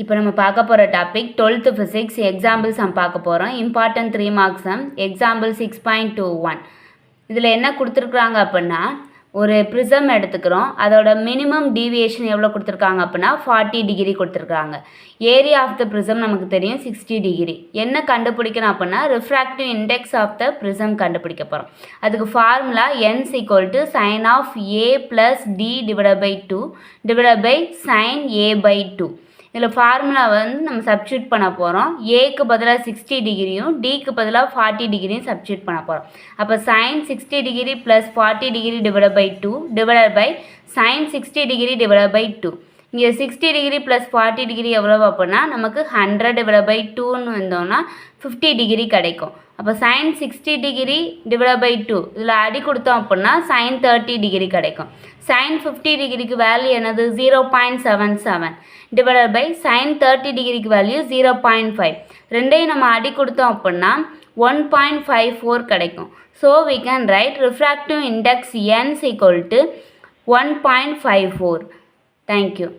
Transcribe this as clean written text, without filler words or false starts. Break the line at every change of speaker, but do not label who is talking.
இப்போ நம்ம பார்க்க போகிற topic 12th physics example sum பார்க்க போகிறோம். Important 3 marks sum. எக்ஸாம்பிள் 6.21. இதில் என்ன கொடுத்துருக்குறாங்க அப்படின்னா, ஒரு ப்ரிசம் எடுத்துக்கிறோம். அதோட மினிமம் டீவியேஷன் எவ்வளோ கொடுத்துருக்காங்க அப்படின்னா 40 டிகிரி கொடுத்துருக்காங்க. ஏரியா ஆஃப் த ப்ரிசம் நமக்கு தெரியும் 60 டிகிரி. என்ன கண்டுபிடிக்கணும் அப்படின்னா refractive index of the prism கண்டுபிடிக்க போகிறோம். அதுக்கு formula n sin of a plus d divided by 2 divided by sin a by 2. இதில் ஃபார்முலா நம்ம சப்ஸ்டியூட் பண்ண போகிறோம். ஏக்கு பதிலாக 60 டிகிரியும் டிக்கு பதிலாக 40 டிகிரியும் சப்ஸ்டியூட் பண்ண போகிறோம். அப்போ sin 60 degree plus 40 degree divide by 2 divide by sin 60 degree divide by 2. இங்கே 60 டிகிரி ப்ளஸ் 40 டிகிரி எவ்வளோ அப்படின்னா நமக்கு 100 டிவைட் பை 2ன்னு வந்தோம்னா 50 டிகிரி கிடைக்கும். அப்போ sin 60 டிகிரி டிவைட் பை 2 இதில் அடி கொடுத்தோம் அப்படின்னா sin 30 டிகிரி கிடைக்கும். sin 50 டிகிரிக்கு வேல்யூ என்னது 0.77 டிவைட் பை sin 30 டிகிரிக்கு வேல்யூ 0.5. ரெண்டையும் நம்ம அடி கொடுத்தோம் அப்படின்னா 1.54 கிடைக்கும். So we can write refractive index n equal to 1.54. Thank you.